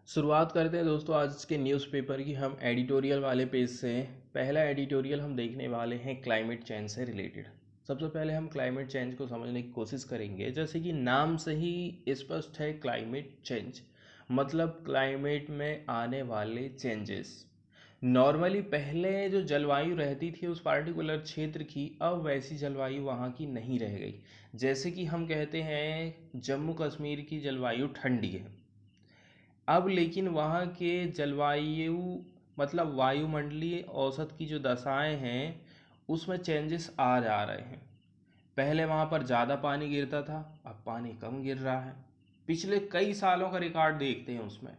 शुरुआत करते हैं दोस्तों आज के न्यूज़पेपर की। हम एडिटोरियल वाले पेज से पहला एडिटोरियल हम देखने वाले हैं क्लाइमेट चेंज से रिलेटेड। सबसे पहले हम क्लाइमेट चेंज को समझने की कोशिश करेंगे। जैसे कि नाम से ही स्पष्ट है, क्लाइमेट चेंज मतलब क्लाइमेट में आने वाले चेंजेस। नॉर्मली पहले जो जलवायु रहती थी उस पार्टिकुलर क्षेत्र की, अब वैसी जलवायु वहाँ की नहीं रह गई। जैसे कि हम कहते हैं जम्मू कश्मीर की जलवायु ठंडी है, अब लेकिन वहाँ के जलवायु मतलब वायुमंडलीय औसत की जो दशाएं हैं उसमें चेंजेस आ जा रहे हैं। पहले वहाँ पर ज़्यादा पानी गिरता था, अब पानी कम गिर रहा है। पिछले कई सालों का रिकॉर्ड देखते हैं उसमें,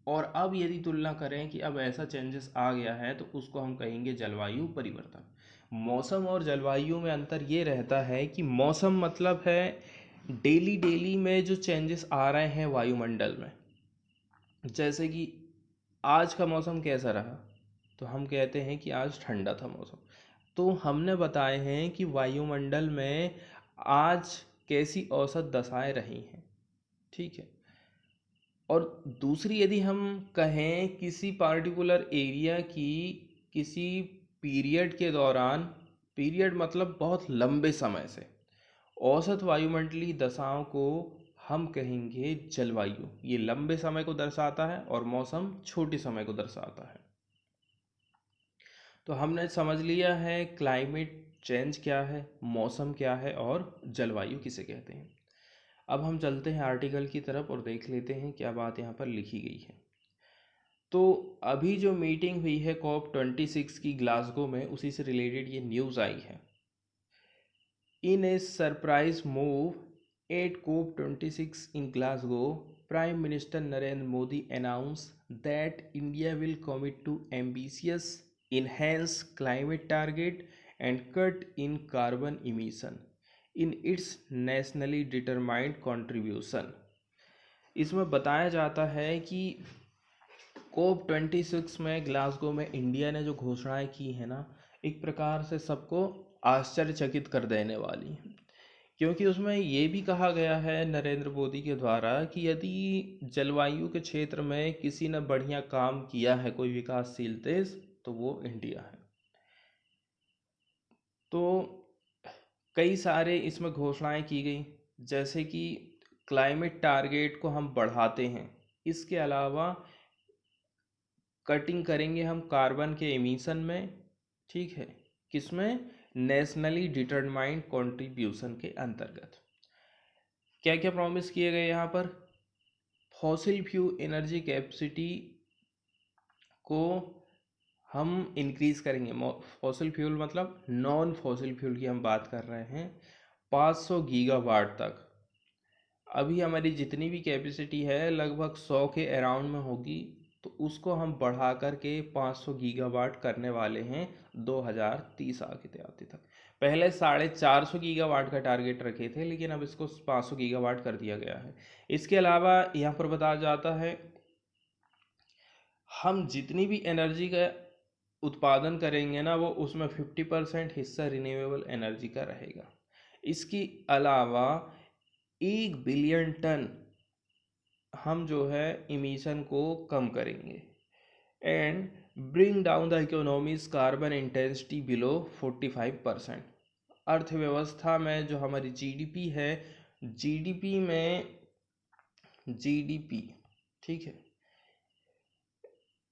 और अब यदि तुलना करें कि अब ऐसा चेंजेस आ गया है तो उसको हम कहेंगे जलवायु परिवर्तन। मौसम और जलवायु में अंतर ये रहता है कि मौसम मतलब है डेली डेली में जो चेंजेस आ रहे हैं वायुमंडल में। जैसे कि आज का मौसम कैसा रहा, तो हम कहते हैं कि आज ठंडा था मौसम। तो हमने बताए हैं कि वायुमंडल में आज कैसी औसत दशाएं रही हैं, ठीक है। और दूसरी यदि हम कहें किसी पार्टिकुलर एरिया की किसी पीरियड के दौरान, पीरियड मतलब बहुत लंबे समय से औसत वायुमंडलीय दशाओं को हम कहेंगे जलवायु। ये लंबे समय को दर्शाता है और मौसम छोटे समय को दर्शाता है। तो हमने समझ लिया है क्लाइमेट चेंज क्या है, मौसम क्या है और जलवायु किसे कहते हैं। अब हम चलते हैं आर्टिकल की तरफ और देख लेते हैं क्या बात यहाँ पर लिखी गई है। तो अभी जो मीटिंग हुई है COP26 की ग्लासगो में, उसी से रिलेटेड ये न्यूज़ आई है। In a surprise move at COP26 in Glasgow, Prime Minister Narendra Modi announced that India will commit to ambitious enhanced climate target and cut in carbon emission in its nationally determined contribution। इसमें बताया जाता है कि COP26 में Glasgow में India ने जो घोषणाएं की है ना, एक प्रकार से सबको आश्चर्यचकित कर देने वाली हैं। क्योंकि उसमें ये भी कहा गया है नरेंद्र मोदी के द्वारा कि यदि जलवायु के क्षेत्र में किसी ने बढ़िया काम किया है, कोई विकासशील देश, तो वो इंडिया है। तो कई सारे इसमें घोषणाएं की गई, जैसे कि क्लाइमेट टारगेट को हम बढ़ाते हैं, इसके अलावा कटिंग करेंगे हम कार्बन के एमिशन में, ठीक है, किसमें, नेशनली डिटरमाइंड कंट्रीब्यूशन के अंतर्गत। क्या क्या प्रॉमिस किए गए यहाँ पर, फॉसिल फ्यूल एनर्जी कैपेसिटी को हम इंक्रीज करेंगे। फॉसिल फ्यूल मतलब नॉन फॉसिल फ्यूल की हम बात कर रहे हैं, 500 गीगावाट तक। अभी हमारी जितनी भी कैपेसिटी है लगभग 100 के अराउंड में होगी, तो उसको हम बढ़ा करके 500 गीगावाट करने वाले हैं 2030 आते तक। पहले 450 गीगावाट का टारगेट रखे थे, लेकिन अब इसको 500 गीगावाट कर दिया गया है। इसके अलावा यहाँ पर बताया जाता है हम जितनी भी एनर्जी का उत्पादन करेंगे ना, वो उसमें 50% हिस्सा रिन्यूएबल एनर्जी का रहेगा। इसके अलावा 1 बिलियन टन हम जो है इमिशन को कम करेंगे and bring down the economies carbon intensity below 45%। अर्थव्यवस्था में जो हमारी जीडीपी है, जीडीपी में जीडीपी, ठीक है,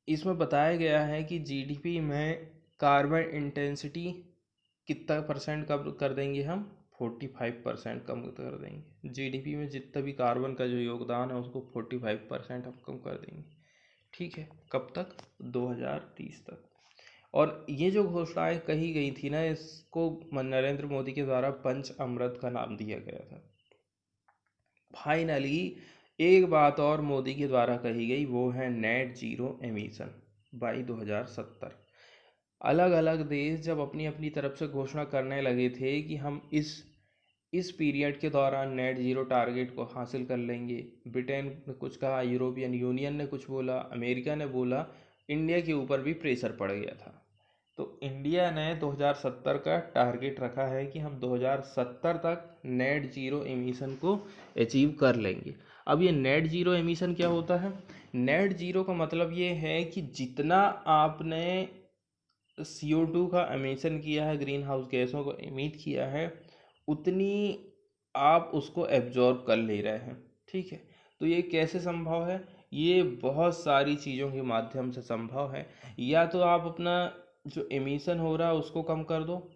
इसमें बताया गया है कि जीडीपी में कार्बन इंटेंसिटी कितना परसेंट कम कर देंगे हम, 45% कम कर देंगे। जीडीपी में जितना भी कार्बन का जो योगदान है उसको 45% हम कम कर देंगे, ठीक है। कब तक, 2030 तक। और ये जो घोषणाएं कही गई थी ना, इसको नरेंद्र मोदी के द्वारा पंच अमृत का नाम दिया गया था। फाइनली एक बात और मोदी के द्वारा कही गई, वो है नेट जीरो एमिशन बाई 2070। अलग अलग देश जब अपनी अपनी तरफ से घोषणा करने लगे थे कि हम इस पीरियड के दौरान नेट जीरो टारगेट को हासिल कर लेंगे, ब्रिटेन ने कुछ कहा, यूरोपियन यूनियन ने कुछ बोला, अमेरिका ने बोला, इंडिया के ऊपर भी प्रेशर पड़ गया था। तो इंडिया ने 2070 का टारगेट रखा है कि हम 2070 तक नेट जीरो एमिशन को अचीव कर लेंगे। अब ये नेट जीरो एमिशन क्या होता है, नेट जीरो का मतलब ये है कि जितना आपने CO2 का एमिशन किया है, ग्रीन हाउस गैसों को एमिट किया है, उतनी आप उसको एब्जॉर्ब कर ले रहे हैं। ठीक है, तो ये कैसे संभव है? ये बहुत सारी चीज़ों के माध्यम से संभव है। या तो आप अपना जो एमिशन हो रहा है उसको कम कर दो,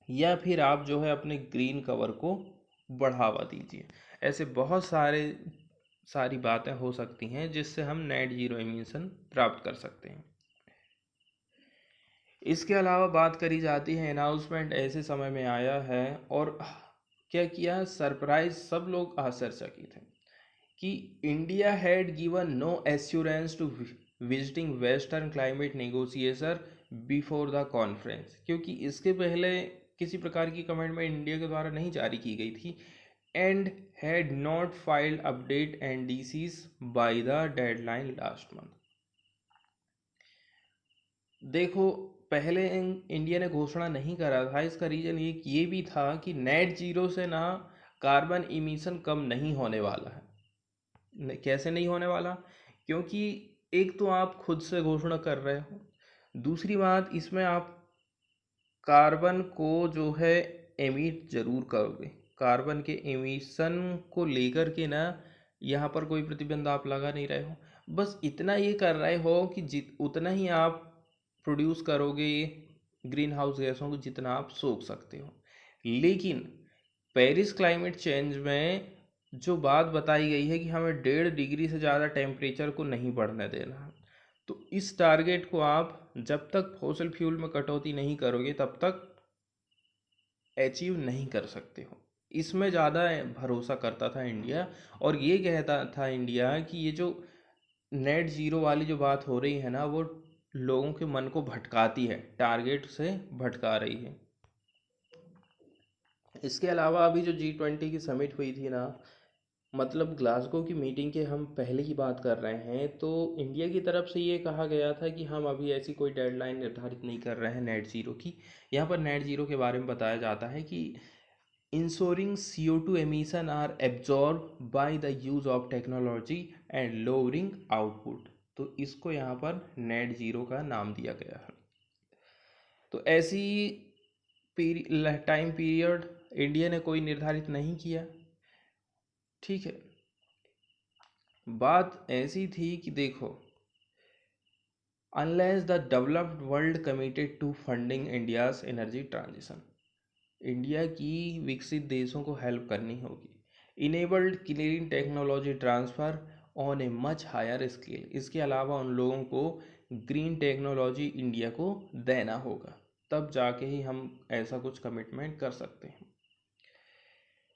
या फिर आप जो है अपने ग्रीन कवर को बढ़ावा दीजिए। ऐसे बहुत सारी बातें हो सकती हैं जिससे हम नेट जीरो एमिशन प्राप्त कर सकते हैं। इसके अलावा बात करी जाती है, अनाउंसमेंट ऐसे समय में आया है और क्या किया, सरप्राइज, सब लोग आश्चर्यचकित हैं कि India had given no assurance to visiting western climate negotiation before the conference, क्योंकि इसके पहले किसी प्रकार की कमिटमेंट इंडिया के द्वारा नहीं जारी की गई थी, and had not filed update NDCs by the deadline last month. देखो, पहले इंडिया ने घोषणा नहीं करा था, इसका रीजन ये भी था कि नेट जीरो से ना कार्बन इमिशन कम नहीं होने वाला है। कैसे नहीं होने वाला? क्योंकि एक तो आप खुद से घोषणा कर रहे हो, दूसरी बात इसमें आप कार्बन को जो है एमिट जरूर करोगे। कार्बन के एमिशन को लेकर के ना यहाँ पर कोई प्रतिबंध आप लगा नहीं रहे हो, बस इतना ये कर रहे हो कि उतना ही आप प्रोड्यूस करोगे ग्रीन हाउस गैसों को जितना आप सोख सकते हो। लेकिन पेरिस क्लाइमेट चेंज में जो बात बताई गई है कि हमें 1.5 डिग्री से ज़्यादा टेम्परेचर को नहीं बढ़ने देना है, तो इस टारगेट को आप जब तक फॉसिल फ्यूल में कटौती नहीं करोगे तब तक अचीव नहीं कर सकते हो। इसमें ज़्यादा भरोसा करता था इंडिया, और ये कहता था इंडिया कि ये जो नेट ज़ीरो वाली जो बात हो रही है ना, वो लोगों के मन को भटकाती है, टारगेट से भटका रही है। इसके अलावा अभी जो G20 की समिट हुई थी ना, मतलब ग्लासगो की मीटिंग के हम पहले की बात कर रहे हैं, तो इंडिया की तरफ से ये कहा गया था कि हम अभी ऐसी कोई डेडलाइन निर्धारित नहीं कर रहे हैं नेट ज़ीरो की। यहाँ पर नेट ज़ीरो के बारे में बताया जाता है कि ensuring CO2 emission are absorbed by the use of technology and lowering output, तो इसको यहाँ पर नेट ज़ीरो का नाम दिया गया है। तो ऐसी टाइम पीरियड इंडिया ने कोई निर्धारित नहीं किया। ठीक है, बात ऐसी थी कि देखो, unless the developed world committed to funding India's energy transition, India की विकसित देशों को हेल्प करनी होगी। Enabled clean technology transfer on a much higher scale, इसके अलावा उन लोगों को ग्रीन टेक्नोलॉजी इंडिया को देना होगा, तब जाके ही हम ऐसा कुछ कमिटमेंट कर सकते हैं।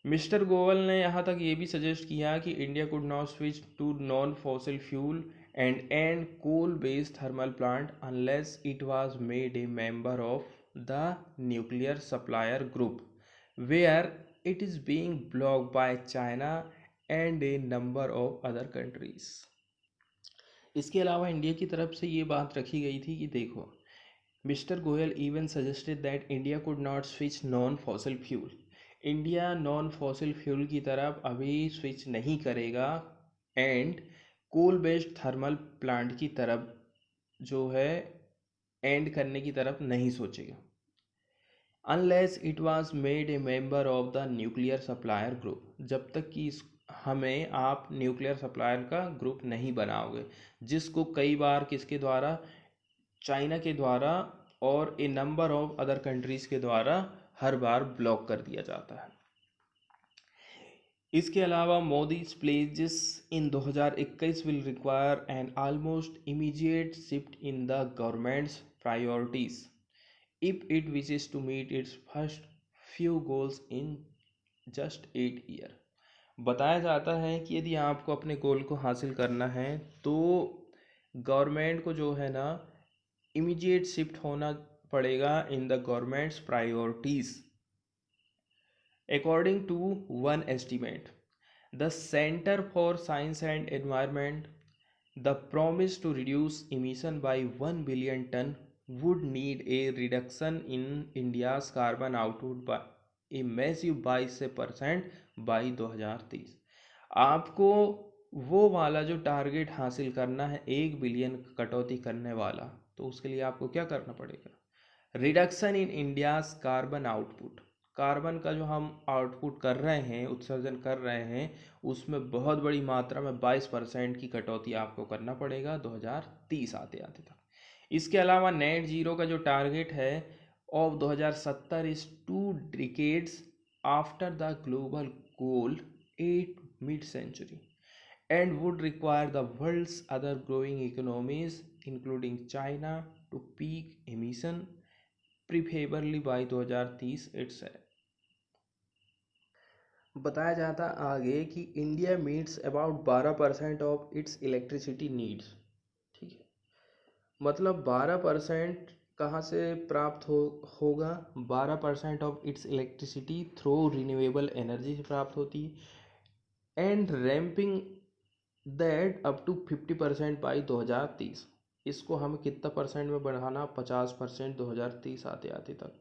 मिस्टर गोयल ने यहाँ तक ये भी सजेस्ट किया कि India could not switch to non fossil fuel and coal based thermal plant unless it was made a member of the nuclear supplier group where it is being blocked by China and a number of other countries। इसके अलावा India की तरफ से ये बात रखी गई थी कि देखो, mister Goyal even suggested that India could not switch non fossil fuel, India non fossil fuel की तरफ अभी स्विच नहीं करेगा and coal based thermal plant की तरफ जो है एंड करने की तरफ नहीं सोचेगा, unless it was made a member of the nuclear supplier group, जब तक कि हमें आप न्यूक्लियर सप्लायर का ग्रुप नहीं बनाओगे, जिसको कई बार किसके द्वारा, चाइना के द्वारा और ए नंबर ऑफ अदर कंट्रीज के द्वारा हर बार ब्लॉक कर दिया जाता है। इसके अलावा Modi's pledges in 2021 will require an almost immediate shift in the government's priorities if it wishes to meet its first few goals in just 8 years। बताया जाता है कि यदि आपको अपने गोल को हासिल करना है तो गवर्नमेंट को जो है ना इमीडिएट शिफ्ट होना पड़ेगा in the government's priorities. According to one estimate, the centre for science and environment, the promise to reduce emission by 1 billion ton would need a reduction in India's carbon output by a massive 22% by 2030। आपको वो वाला जो target हासिल करना है 1 billion कटौती करने वाला, तो उसके लिए आपको क्या करना पड़ेगा? Reduction in India's carbon output. Carbon का जो हम आउटपुट कर रहे हैं, उत्सर्जन कर रहे हैं, उसमें बहुत बड़ी मात्रा में 22% की कटौती आपको करना पड़ेगा 2030 आते आते तक। इसके अलावा नेट जीरो का जो टारगेट है ऑफ 2070 इज 2 decades after the global goal 8 mid century and would require the world's other growing economies, including China, to peak emission preferably by 2030 itself. बताया जाता आगे कि India meets about 12% of its electricity needs. ठीक है, मतलब 12% कहाँ से प्राप्त होगा? 12% of its electricity through renewable energy से प्राप्त होती है, and ramping that up to 50% by 2030। इसको हमें कितना परसेंट में बढ़ाना? 50% 2030 आते आते तक।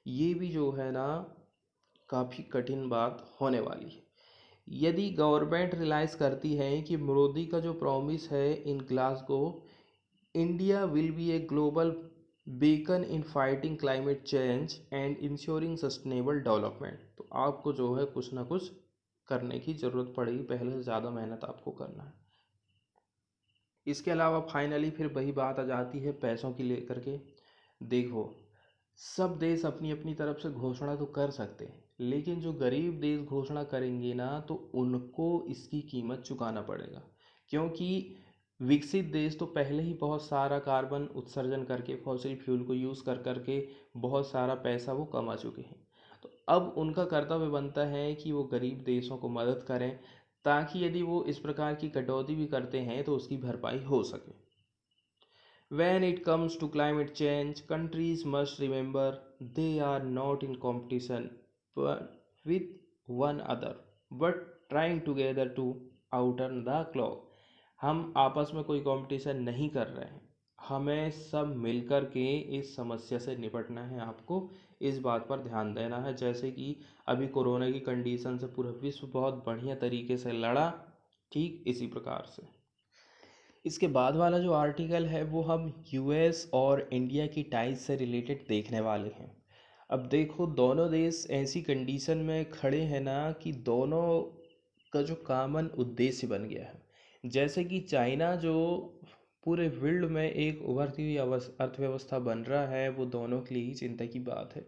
ये भी जो है ना काफ़ी कठिन बात होने वाली है। यदि गवर्नमेंट रियलाइज़ करती है कि मोदी का जो प्रॉमिस है in Glasgow, India will be a global beacon in fighting climate change and ensuring sustainable development, तो आपको जो है कुछ ना कुछ करने की ज़रूरत पड़ेगी, पहले से ज़्यादा मेहनत आपको करना है। इसके अलावा फाइनली फिर वही बात आ जाती है पैसों की लेकर के। देखो, सब देश अपनी अपनी तरफ से घोषणा तो कर सकते हैं, लेकिन जो गरीब देश घोषणा करेंगे ना, तो उनको इसकी कीमत चुकाना पड़ेगा, क्योंकि विकसित देश तो पहले ही बहुत सारा कार्बन उत्सर्जन करके, फॉसिल फ्यूल को यूज़ कर करके बहुत सारा पैसा वो कमा चुके हैं। तो अब उनका कर्तव्य बनता है कि वो गरीब देशों को मदद करें, ताकि यदि वो इस प्रकार की कटौती भी करते हैं तो उसकी भरपाई हो सके। When it comes to climate change, countries must remember they are not in competition with one another, but trying together to outrun the clock. हम आपस में कोई कंपटीशन नहीं कर रहे हैं, हमें सब मिलकर के इस समस्या से निपटना है। आपको इस बात पर ध्यान देना है, जैसे कि अभी कोरोना की कंडीशन से पूरा विश्व बहुत बढ़िया तरीके से लड़ा, ठीक इसी प्रकार से। इसके बाद वाला जो आर्टिकल है वो हम यूएस और इंडिया की टाइज से रिलेटेड देखने वाले हैं। अब देखो, दोनों देश ऐसी कंडीशन में खड़े हैं ना कि दोनों का जो कॉमन उद्देश्य बन गया है। जैसे कि चाइना जो पूरे वर्ल्ड में एक उभरती हुई अर्थव्यवस्था बन रहा है, वो दोनों के लिए ही चिंता की बात है।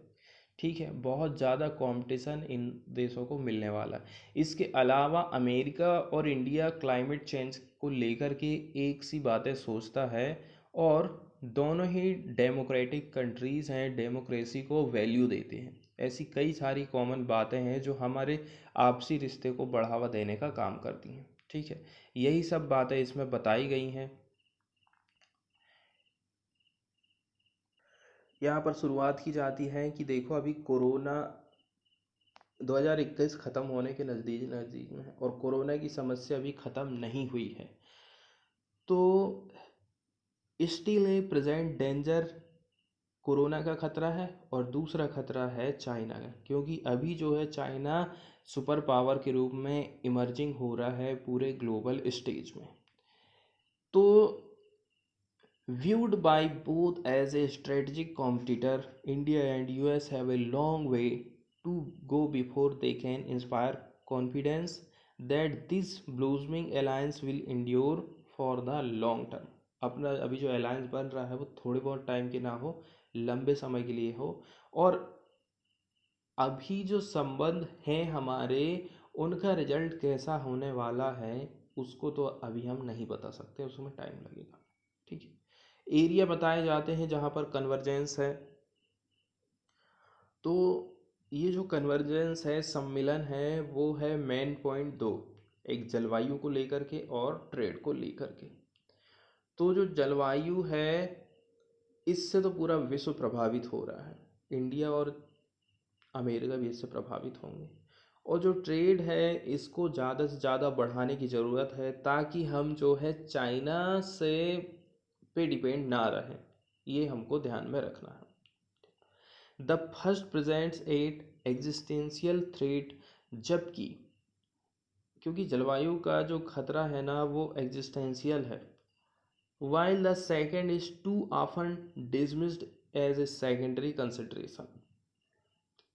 ठीक है, बहुत ज़्यादा कंपटीशन इन देशों को मिलने वाला है। इसके अलावा अमेरिका और इंडिया क्लाइमेट चेंज को लेकर के एक सी बातें सोचता है, और दोनों ही डेमोक्रेटिक कंट्रीज़ हैं, डेमोक्रेसी को वैल्यू देते हैं। ऐसी कई सारी कॉमन बातें हैं जो हमारे आपसी रिश्ते को बढ़ावा देने का काम करती हैं। ठीक है, यही सब बातें इसमें बताई गई हैं। यहाँ पर शुरुआत की जाती है कि देखो, अभी कोरोना 2021 ख़त्म होने के नज़दीक नज़दीक में है, और कोरोना की समस्या अभी ख़त्म नहीं हुई है। तो still a present danger corona का खतरा है, और दूसरा खतरा है चाइना का, क्योंकि अभी जो है चाइना सुपर पावर के रूप में इमर्जिंग हो रहा है पूरे ग्लोबल स्टेज में। तो viewed by both as a strategic competitor, India and US have a long way to go before they can inspire confidence that this blossoming alliance will endure for the long term. अपना अभी जो alliance बन रहा है वो थोड़े बहुत time के ना हो, लंबे समय के लिए हो। और अभी जो संबंध हैं हमारे, उनका रिजल्ट कैसा होने वाला है उसको तो अभी हम नहीं बता सकते, उसमें टाइम लगेगा। ठीक है, एरिया बताए जाते हैं जहाँ पर कन्वर्जेंस है। तो ये जो कन्वर्जेंस है, सम्मिलन है, वो है मेन पॉइंट दो, एक जलवायु को लेकर के और ट्रेड को लेकर के। तो जो जलवायु है, इससे तो पूरा विश्व प्रभावित हो रहा है, इंडिया और अमेरिका भी इससे प्रभावित होंगे। और जो ट्रेड है, इसको ज़्यादा से ज़्यादा बढ़ाने की ज़रूरत है, ताकि हम जो है चाइना से पे डिपेंड ना रहें, ये हमको ध्यान में रखना है। The first presents at existential threat, जबकि क्योंकि जलवायु का जो खतरा है ना वो एग्जिस्टेंशियल है, while the second is too often dismissed as a secondary consideration,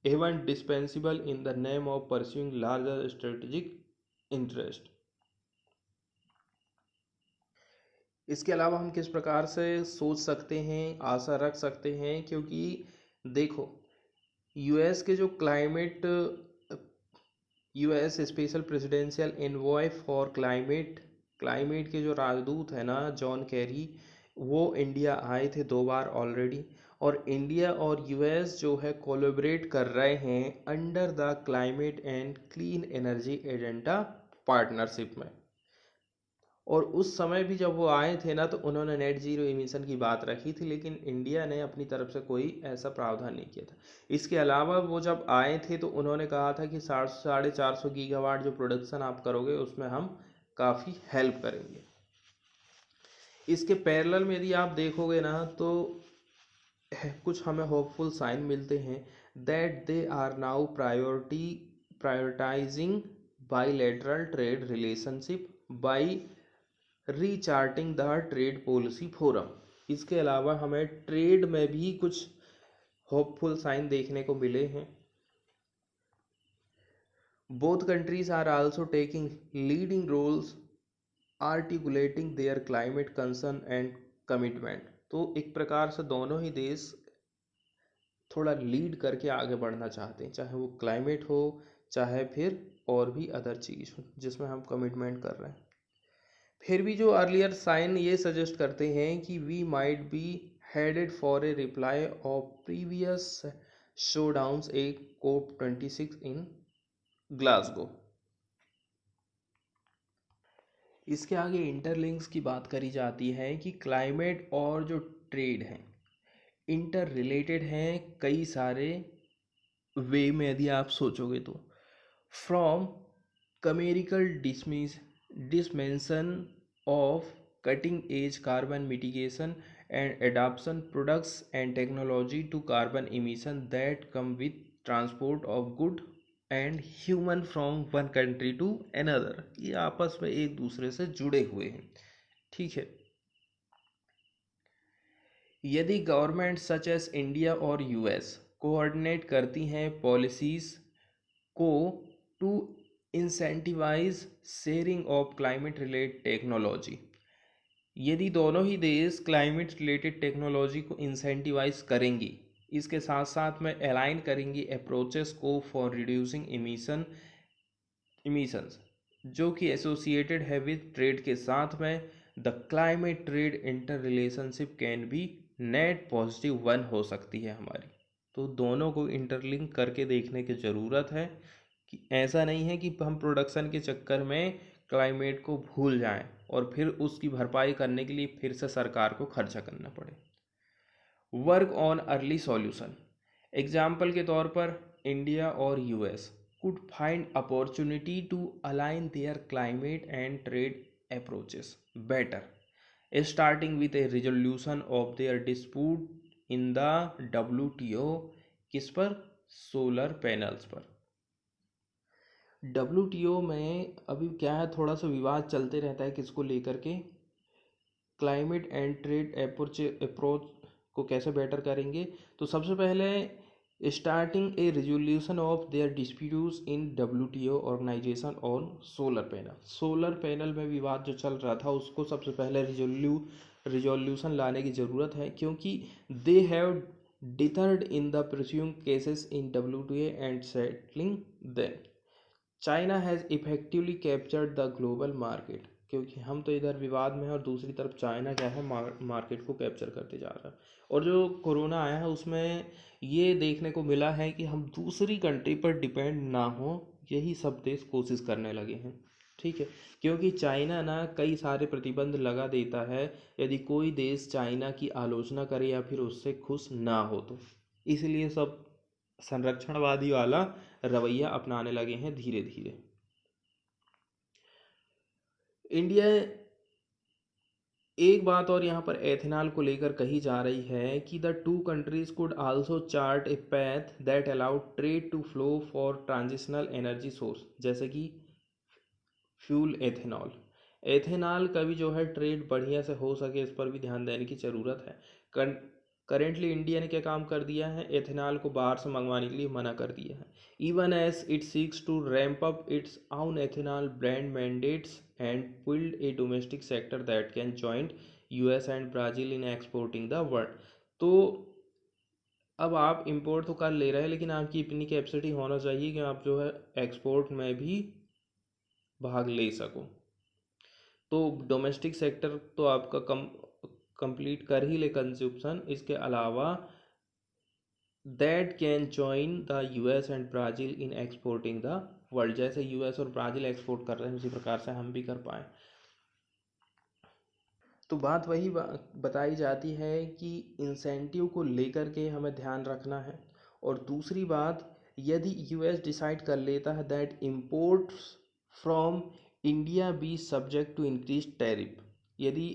even dispensable in the name of pursuing larger strategic interest. इसके अलावा हम किस प्रकार से सोच सकते हैं, आशा रख सकते हैं, क्योंकि देखो यूएस के जो US special presidential envoy for climate के जो राजदूत है ना जॉन कैरी, वो इंडिया आए थे 2 बार ऑलरेडी। और इंडिया और यूएस जो है कोलैबोरेट कर रहे हैं under the climate and clean energy agenda partnership में। और उस समय भी जब वो आए थे ना तो उन्होंने नेट जीरो एमिशन की बात रखी थी, लेकिन इंडिया ने अपनी तरफ से कोई ऐसा प्रावधान नहीं किया था। इसके अलावा वो जब आए थे तो उन्होंने कहा था कि 450 गीगावाट जो प्रोडक्शन आप करोगे उसमें हम काफ़ी हेल्प करेंगे। इसके पैरेलल में यदि आप देखोगे ना तो कुछ हमें होपफुल साइन मिलते हैं that they are now prioritising bilateral trade relationship by recharting the trade policy forum. इसके अलावा हमें ट्रेड में भी कुछ होपफुल साइन देखने को मिले हैं। Both countries are also taking leading roles articulating their climate concern and commitment. तो एक प्रकार से दोनों ही देश थोड़ा लीड करके आगे बढ़ना चाहते हैं, चाहे वो क्लाइमेट हो चाहे फिर और भी अदर चीज़ हो जिसमें हम कमिटमेंट कर रहे हैं। फिर भी जो अर्लियर साइन ये सजेस्ट करते हैं कि we might be headed for a reply of previous showdowns a COP26 in Glasgow. इसके आगे इंटरलिंक्स की बात करी जाती है कि क्लाइमेट और जो ट्रेड है इंटर रिलेटेड हैं कई सारे वे में यदि आप सोचोगे तो। From commercial dismention of cutting-edge carbon mitigation and adoption products and technology to carbon emission that come with transport of good and human from one country to another। ये आपस में एक दूसरे से जुड़े हुए हैं, ठीक है। यदि गवर्नमेंट सच एस इंडिया और यूएस कोऑर्डिनेट करती हैं पॉलिसीज़ को to incentivise sharing of climate related technology, यदि दोनों ही देश क्लाइमेट रिलेटेड टेक्नोलॉजी को इंसेंटिवाइज करेंगी, इसके साथ साथ में अलाइन करेंगी अप्रोचेस को फॉर रिड्यूसिंग इमिशंस जो कि एसोसिएटेड है विद ट्रेड के साथ में, the climate trade inter relationship can be net positive one हो सकती है हमारी। तो दोनों को इंटरलिंक करके देखने की ज़रूरत है कि ऐसा नहीं है कि हम प्रोडक्शन के चक्कर में क्लाइमेट को भूल जाएं और फिर उसकी भरपाई करने के लिए फिर से सरकार को खर्चा करना पड़े। Work on early solution, example के तौर पर इंडिया और US could find opportunity to align their climate and trade approaches better, starting with a resolution of their dispute in the WTO। किस पर? सोलर पैनल्स पर। WTO में अभी क्या है, थोड़ा सा विवाद चलते रहता है किसको लेकर के, क्लाइमेट एंड ट्रेड अप्रोच को कैसे बेटर करेंगे। तो सबसे पहले starting a resolution of their disputes in WTO organisation on solar panel में विवाद जो चल रहा था उसको सबसे पहले रिजोल्यूशन लाने की ज़रूरत है, क्योंकि they have dithered in the pursuing cases in WTO and settling them. China has effectively captured the global market, क्योंकि हम तो इधर विवाद में हैं और दूसरी तरफ चाइना क्या है मार्केट को कैप्चर करते जा रहा है। और जो कोरोना आया है उसमें ये देखने को मिला है कि हम दूसरी कंट्री पर डिपेंड ना हो, यही सब देश कोशिश करने लगे हैं, ठीक है। क्योंकि चाइना ना कई सारे प्रतिबंध लगा देता है यदि कोई देश चाइना की आलोचना करे या फिर उससे खुश ना हो तो, इसलिए सब संरक्षणवादी वाला रवैया अपनाने लगे हैं धीरे धीरे। इंडिया, एक बात और यहाँ पर एथेनॉल को लेकर कही जा रही है कि the two countries could also chart a path that allowed trade to flow for transitional energy source, जैसे कि फ्यूल एथेनॉल। एथेनॉल का भी जो है ट्रेड बढ़िया से हो सके, इस पर भी ध्यान देने की ज़रूरत है। करेंटली इंडिया ने क्या काम कर दिया है, एथेनॉल को बाहर से मंगवाने के लिए मना कर दिया है। Even as it seeks to ramp up its own ethanol brand mandates and build a domestic sector that can join US and Brazil in exporting the world. तो अब आप इंपोर्ट तो कर ले रहे हैं, लेकिन आपकी इतनी कैपेसिटी होना चाहिए कि आप जो है एक्सपोर्ट में भी भाग ले सको। तो डोमेस्टिक सेक्टर तो आपका कंप्लीट कर ही ले कंजप्शन, इसके अलावा that can join the US and Brazil in exporting the world. जैसे यूएस और ब्राज़ील एक्सपोर्ट कर रहे हैं, उसी प्रकार से हम भी कर पाएँ। तो बात वही बताई जाती है कि इंसेंटिव को लेकर के हमें ध्यान रखना है। और दूसरी बात, यदि यूएस डिसाइड कर लेता है that imports from India be subject to increase tariff, यदि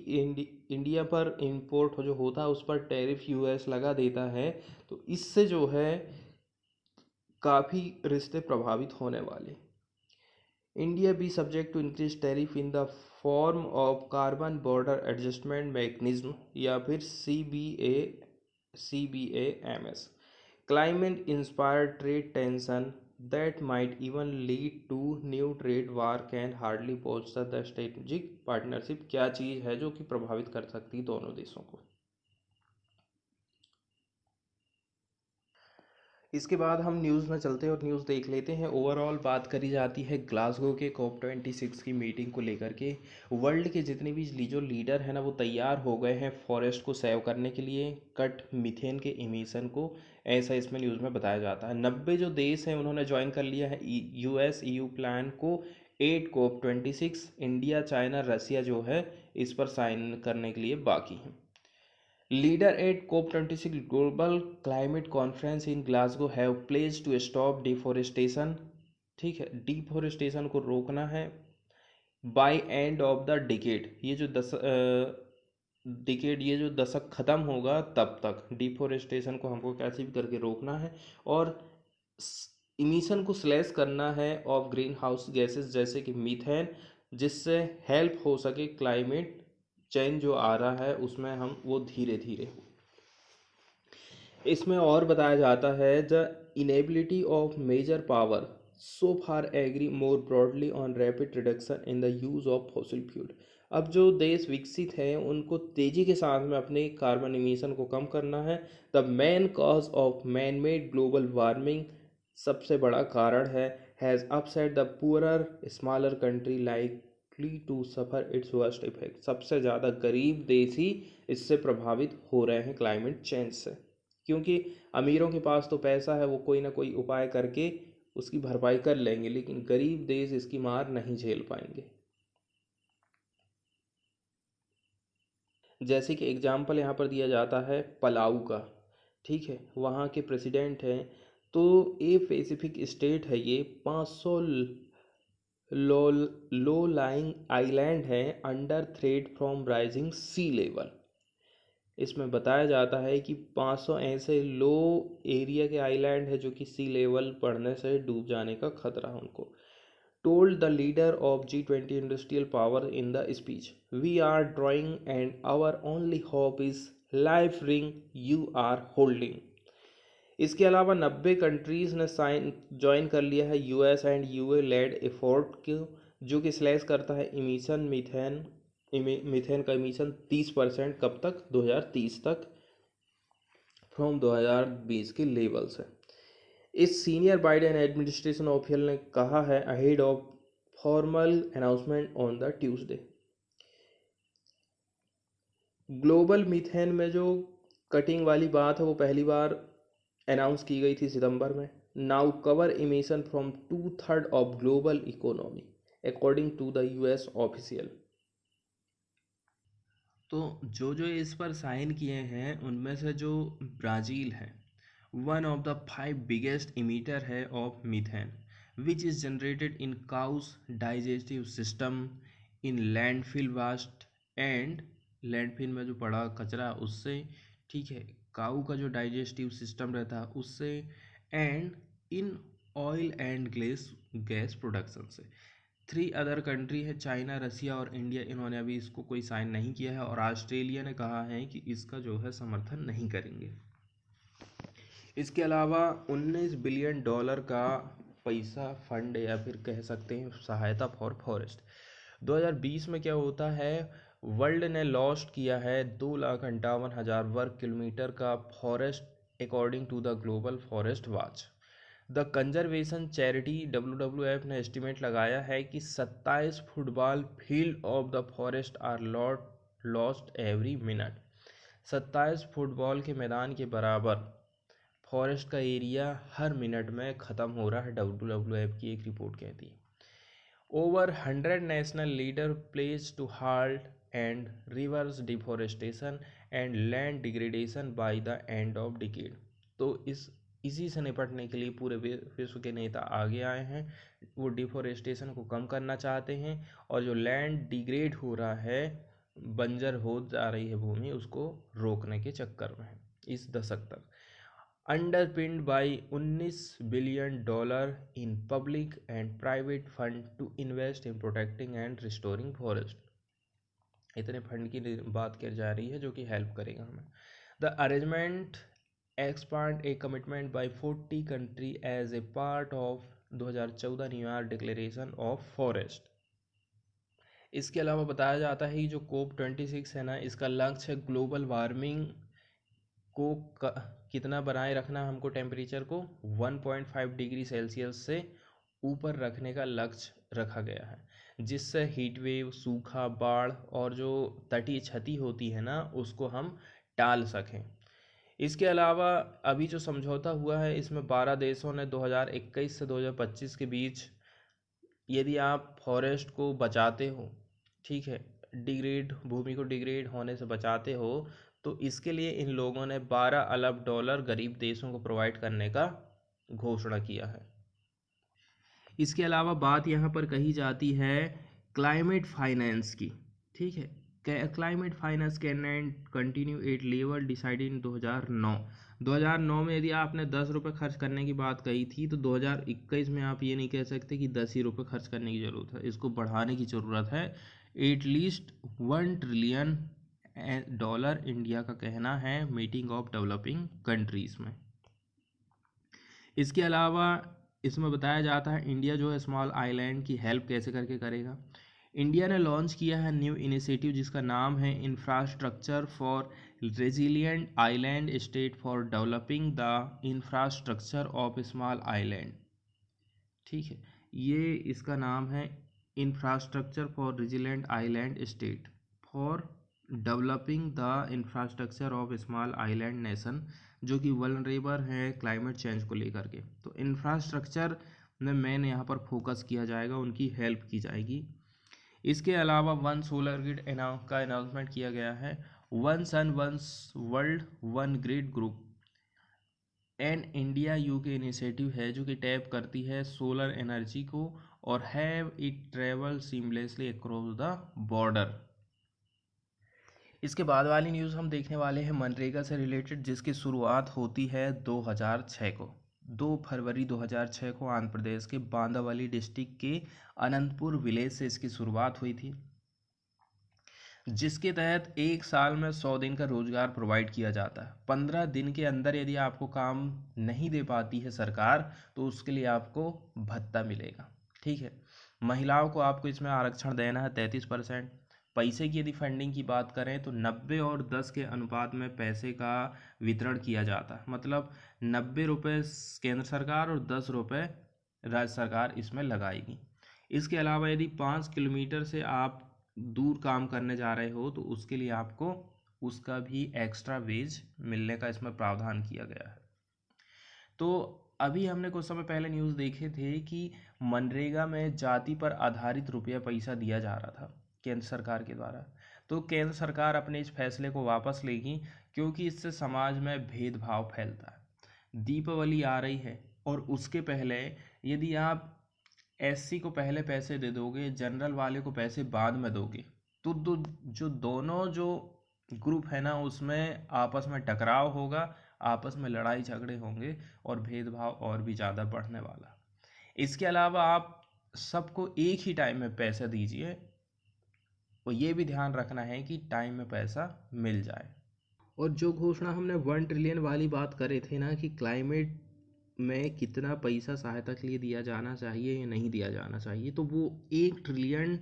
इंडिया पर इंपोर्ट जो होता है उस पर टैरिफ यूएस लगा देता है, तो इससे जो है काफ़ी रिश्ते प्रभावित होने वाले। India be subject to increase tariff in the form of carbon border adjustment mechanism, या फिर CBAMS, climate inspired trade tension that might even lead to new trade war can hardly पहुंच द स्ट्रेटेजिक पार्टनरशिप। क्या चीज़ है जो कि प्रभावित कर सकती है दोनों देशों को। इसके बाद हम न्यूज़ में चलते हैं और न्यूज़ देख लेते हैं। ओवरऑल बात करी जाती है ग्लासगो के COP26 की मीटिंग को लेकर के। वर्ल्ड के जितने भी जो लीडर हैं ना, वो तैयार हो गए हैं फॉरेस्ट को सेव करने के लिए, कट मीथेन के इमिशन को, ऐसा इसमें न्यूज़ में बताया जाता है। 90 जो देश हैं उन्होंने ज्वाइन कर लिया है US EU प्लान को। 8 COP26, इंडिया चाइना रसिया जो है इस पर साइन करने के लिए बाकी हैं। Leader at COP26 global climate conference in Glasgow have pledge to stop deforestation. ठीक है, डिफोरेस्टेशन को रोकना है by end of the decade. ये जो डिकेड, ये जो दशक ख़त्म होगा तब तक डिफोरेस्टेशन को हमको कैसे भी करके रोकना है। और इमिशन को स्लैश करना है ऑफ ग्रीन हाउस गैसेस जैसे कि मीथेन, जिससे हेल्प हो सके क्लाइमेट चेंज जो आ रहा है उसमें हम वो धीरे धीरे। इसमें और बताया जाता है the inability of major power so far agree more broadly on rapid reduction in the use of fossil fuel. अब जो देश विकसित हैं उनको तेज़ी के साथ में अपने कार्बन इमिशन को कम करना है। The main cause of man made global warming, सबसे बड़ा कारण है, has upset the poorer smaller country likely to suffer its worst effect. सबसे ज़्यादा गरीब देश ही इससे प्रभावित हो रहे हैं क्लाइमेट चेंज से, क्योंकि अमीरों के पास तो पैसा है, वो कोई ना कोई उपाय करके उसकी भरपाई कर लेंगे, लेकिन गरीब देश इसकी मार नहीं झेल पाएंगे। जैसे कि एग्जाम्पल यहाँ पर दिया जाता है पलाऊ का। ठीक है, वहाँ के प्रेसिडेंट हैं, तो ये पैसिफिक स्टेट है, ये 500 लो लो लाइंग आइलैंड हैं under threat from rising sea level. इसमें बताया जाता है कि 500 ऐसे लो एरिया के आइलैंड है जो कि सी लेवल बढ़ने से डूब जाने का खतरा है उनको। Told the leader of G20 industrial power in the speech, we are drowning and our only hope is life ring you are holding. इसके अलावा 90 कंट्रीज़ ने साइन ज्वाइन कर लिया है US and UE led effort को, जो कि slash करता है इमिशन मीथेन का इमिशन 30% कब तक, 2030 तक, फ्रॉम 2020 के लेवल से। इस सीनियर बाइडेन एडमिनिस्ट्रेशन ऑफिशियल ने कहा है ahead of formal announcement on the Tuesday. Global methane में जो कटिंग वाली बात है वो पहली बार अनाउंस की गई थी सितंबर में। Now cover emission from 2/3 of global economy according to the US official. तो जो जो इस पर साइन किए हैं उनमें से जो ब्राज़ील है, one of the 5 biggest emitter है of methane, which is generated in cows digestive system in landfill waste and landfill में जो पड़ा कचरा उससे, ठीक है, काऊ का जो डाइजेस्टिव सिस्टम रहता है उससे, and in oil and gas production से। 3 अदर कंट्री है, चाइना, रसिया और इंडिया, इन्होंने अभी इसको कोई साइन नहीं किया है, और ऑस्ट्रेलिया ने कहा है कि इसका जो है समर्थन नहीं करेंगे। इसके अलावा 19 बिलियन डॉलर का पैसा फंड या फिर कह सकते हैं सहायता फॉर फॉरेस्ट। 2020 में क्या होता है, वर्ल्ड ने लॉस्ट किया है 2,58,000 वर्ग किलोमीटर का forest according to the global forest watch. The conservation charity WWF ने एस्टिमेट लगाया है कि 27 football field of the forest are lost every minute. 27 football के मैदान के बराबर फॉरेस्ट का एरिया हर मिनट में ख़त्म हो रहा है, WWF की एक रिपोर्ट कहती है। Over 100 national leader pledge to halt and reverse deforestation and land degradation by the end of decade. तो इसी से निपटने के लिए पूरे विश्व के नेता आगे आए हैं। वो डिफॉरेस्टेशन को कम करना चाहते हैं और जो लैंड डिग्रेड हो रहा है, बंजर हो जा रही है भूमि, उसको रोकने के चक्कर में है इस दशक तक। Underpinned by 19 billion dollar in public and private fund to invest in protecting and restoring forest. इतने फंड की बात की जा रही है जो कि हेल्प करेगा हमें। The arrangement expand a commitment by 40 country as a part of 2014 New York declaration of forest. इसके अलावा बताया जाता है कि जो COP26 है ना, इसका लक्ष्य है ग्लोबल वार्मिंग को कितना बनाए रखना, हमको टेम्परेचर को 1.5 डिग्री सेल्सियस से ऊपर रखने का लक्ष्य रखा गया है, जिससे हीट वेव, सूखा, बाढ़ और जो तटीय क्षति होती है ना, उसको हम टाल सकें। इसके अलावा अभी जो समझौता हुआ है, इसमें 12 देशों ने 2021 से 2025 के बीच, यदि आप फॉरेस्ट को बचाते हो, ठीक है, भूमि को डिग्रेड होने से बचाते हो, तो इसके लिए इन लोगों ने 12 अरब डॉलर गरीब देशों को प्रोवाइड करने का घोषणा किया है। इसके अलावा बात यहाँ पर कही जाती है क्लाइमेट फाइनेंस की, ठीक है। Climate finance can continue at level decided in 2009 में यदि आपने 10 रुपये खर्च करने की बात कही थी, तो 2021 में आप ये नहीं कह सकते कि 10 ही रुपये खर्च करने की ज़रूरत है, इसको बढ़ाने की ज़रूरत है। एटलीस्ट $1 ट्रिलियन इंडिया का कहना है मीटिंग ऑफ डेवलपिंग कंट्रीज़ में। इसके अलावा इसमें बताया जाता है इंडिया जो है स्मॉल आइलैंड की हेल्प कैसे करके करेगा। इंडिया ने लॉन्च किया है न्यू इनिशिएटिव जिसका नाम है infrastructure for resilient island state for developing the infrastructure of small island, ठीक है। ये इसका नाम है infrastructure for resilient island state for developing the infrastructure of small island nation, जो कि वल्नरेबल है क्लाइमेट चेंज को लेकर के। तो इंफ्रास्ट्रक्चर में मेन यहाँ पर फोकस किया जाएगा, उनकी हेल्प की जाएगी। इसके अलावा वन सोलर ग्रिड का अनाउंसमेंट किया गया है। One sun one world one grid group and India UK initiative है जो कि टैप करती है सोलर एनर्जी को और have it travel seamlessly across the border. इसके बाद वाली न्यूज़ हम देखने वाले हैं मनरेगा से रिलेटेड, जिसकी शुरुआत होती है 2006 को। 2 फरवरी 2006 को आंध्र प्रदेश के बांदावली डिस्ट्रिक्ट के अनंतपुर विलेज से इसकी शुरुआत हुई थी, जिसके तहत 1 साल में 100 दिन का रोजगार प्रोवाइड किया जाता है। 15 दिन के अंदर यदि आपको काम नहीं दे पाती है सरकार, तो उसके लिए आपको भत्ता मिलेगा, ठीक है। महिलाओं को आपको इसमें आरक्षण देना है 33%। पैसे की यदि फंडिंग की बात करें तो 90 और 10 के अनुपात में पैसे का वितरण किया जाता है, मतलब 90 रुपये केंद्र सरकार और 10 रुपये राज्य सरकार इसमें लगाएगी। इसके अलावा यदि 5 किलोमीटर से आप दूर काम करने जा रहे हो, तो उसके लिए आपको उसका भी एक्स्ट्रा वेज मिलने का इसमें प्रावधान किया गया है। तो अभी हमने कुछ समय पहले न्यूज़ देखे थे कि मनरेगा में जाति पर आधारित रुपया पैसा दिया जा रहा था केंद्र सरकार के द्वारा। तो केंद्र सरकार अपने इस फैसले को वापस लेगी, क्योंकि इससे समाज में भेदभाव फैलता है। दीपावली आ रही है और उसके पहले यदि आप SC को पहले पैसे दे दोगे, जनरल वाले को पैसे बाद में दोगे, तो दोनों जो ग्रुप है ना, उसमें आपस में टकराव होगा, आपस में लड़ाई झगड़े होंगे और भेदभाव और भी ज़्यादा बढ़ने वाला। इसके अलावा आप सबको एक ही टाइम में पैसा दीजिए, और ये भी ध्यान रखना है कि टाइम में पैसा मिल जाए। और जो घोषणा हमने 1 ट्रिलियन वाली बात करे थे ना, कि क्लाइमेट में कितना पैसा सहायता के लिए दिया जाना चाहिए या नहीं दिया जाना चाहिए, तो वो $1 ट्रिलियन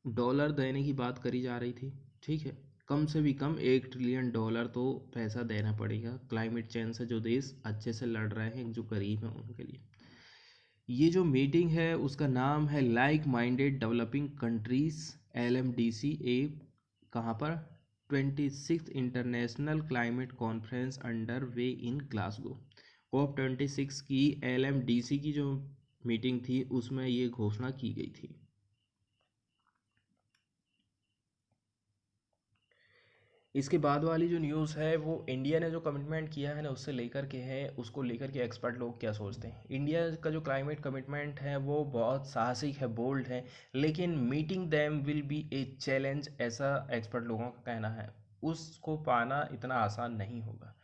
देने की बात करी जा रही थी। ठीक है, कम से भी कम $1 ट्रिलियन तो पैसा देना पड़ेगा क्लाइमेट चेंज से जो देश अच्छे से लड़ रहे हैं, जो गरीब हैं उनके लिए। ये जो मीटिंग है उसका नाम है like minded developing countries LMDC। कहाँ पर? 26th international climate conference under way in Glasgow. COP26 की LMDC की जो मीटिंग थी उसमें ये घोषणा की गई थी। इसके बाद वाली जो न्यूज़ है वो इंडिया ने जो कमिटमेंट किया है ना उससे लेकर के है, उसको लेकर के एक्सपर्ट लोग क्या सोचते हैं। इंडिया का जो क्लाइमेट कमिटमेंट है वो बहुत साहसिक है, बोल्ड है, लेकिन meeting them will be a challenge, ऐसा एक्सपर्ट लोगों का कहना है। उसको पाना इतना आसान नहीं होगा।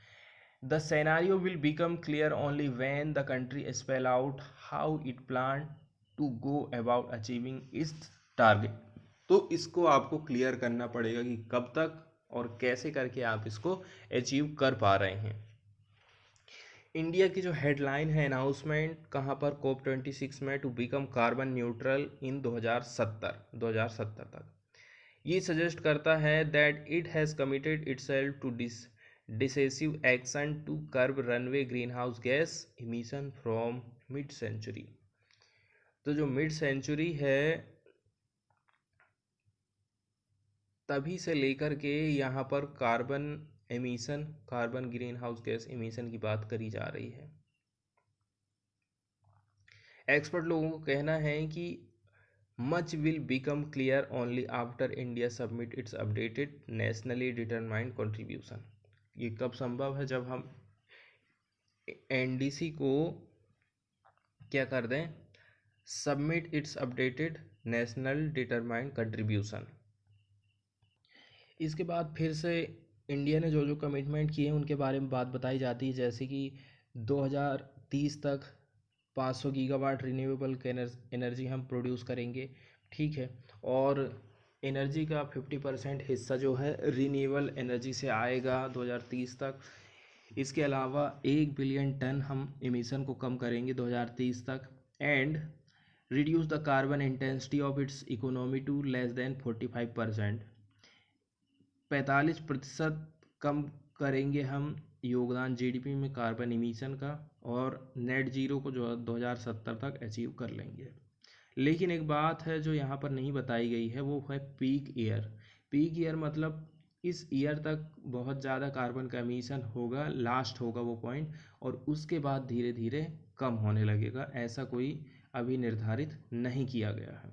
The scenario will become clear only when the country spell out how it plan to go about achieving its target। तो इसको आपको क्लियर करना पड़ेगा कि कब तक और कैसे करके आप इसको अचीव कर पा रहे हैं। इंडिया की जो हेडलाइन है अनाउंसमेंट कहाँ पर? COP26 में, to become carbon neutral in 2070 तक। ये सजेस्ट करता है that it has committed itself to decisive action to curb runway greenhouse gas emission from mid century। तो जो मिड सेंचुरी है तभी से लेकर के यहाँ पर carbon green house gas emission की बात करी जा रही है। एक्सपर्ट लोगों को कहना है कि much will become clear only after India submit it's updated nationally determined contribution. ये कब संभव है? जब हम NDC को क्या कर दें? Submit it's updated national determined contribution. इसके बाद फिर से इंडिया ने जो जो कमिटमेंट किए हैं उनके बारे में बात बताई जाती है, जैसे कि 2030 तक 500 गीगावाट रिन्यूएबल एनर्जी हम प्रोड्यूस करेंगे। ठीक है, और एनर्जी का 50% हिस्सा जो है रिन्यूएबल एनर्जी से आएगा 2030 तक। इसके अलावा 1 बिलियन टन हम एमिशन को कम करेंगे 2030 तक, and reduce the carbon intensity of its economy to less than 45%। 45% कम करेंगे हम योगदान GDP में कार्बन इमिशन का, और नेट जीरो को जो 2070 तक अचीव कर लेंगे। लेकिन एक बात है जो यहाँ पर नहीं बताई गई है, वो है पीक ईयर। पीक ईयर मतलब इस ईयर तक बहुत ज़्यादा कार्बन का एमिशन होगा, लास्ट होगा वो पॉइंट, और उसके बाद धीरे धीरे कम होने लगेगा। ऐसा कोई अभी निर्धारित नहीं किया गया है।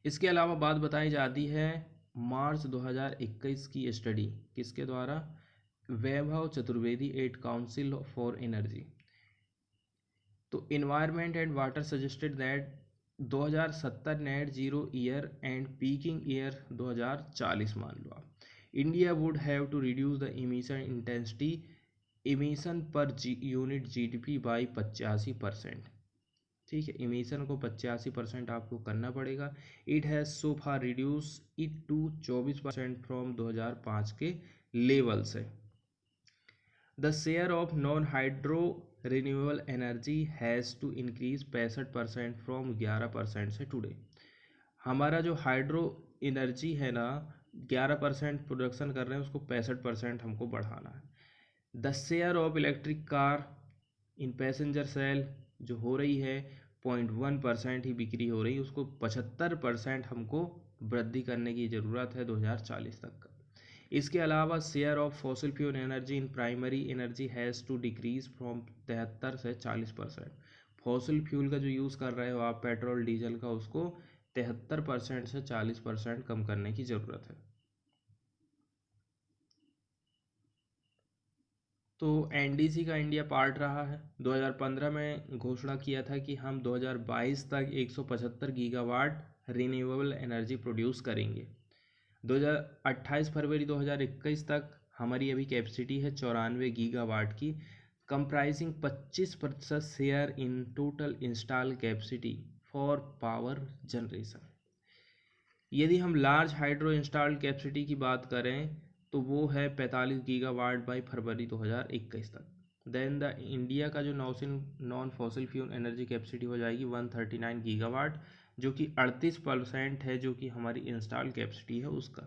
इसके अलावा बात बताई जाती है मार्च 2021 की स्टडी, किसके द्वारा? Vaibhav Chaturvedi at council for energy. तो environment and water suggested that 2070 net zero year and peaking year 2040 मान लो आप। India would have to reduce the emission intensity, emission per unit GDP by 85%। ठीक है, इमिशन को 85% आपको करना पड़ेगा। It has so far reduce it to 24% from 2005 के लेवल से। The share of non hydro renewable energy has to increase 65% from 11% से today. हमारा जो हाइड्रो एनर्जी है ना, 11% प्रोडक्शन कर रहे हैं, उसको 65% हमको बढ़ाना है। The share of electric car in passenger sale जो हो रही है 0.1% ही बिक्री हो रही है, उसको 75% हमको वृद्धि करने की ज़रूरत है 2040 तक का। इसके अलावा share of fossil fuel energy in primary energy has to decrease from 73 से 40%। फॉसिल फ्यूल का जो यूज़ कर रहे हो आप, पेट्रोल डीजल का, उसको 73% से 40% कम करने की ज़रूरत है। तो NDC का इंडिया पार्ट रहा है। 2015 में घोषणा किया था कि हम 2022 तक 175 गीगावाट रिन्यूएबल एनर्जी प्रोड्यूस करेंगे। 28 फरवरी 2021 तक हमारी अभी कैपेसिटी है 94 गीगावाट की। Comprising 25% share in total install capacity for power generation. यदि हम लार्ज हाइड्रो इंस्टॉल्ड कैपेसिटी की बात करें तो वो है 45 गीगावाट बाई फरवरी 2021 तक। देन द इंडिया का जो non fossil fuel energy capacity हो जाएगी 139 गीगावाट, जो कि 38% है जो कि हमारी इंस्टॉल कैपेसिटी है उसका।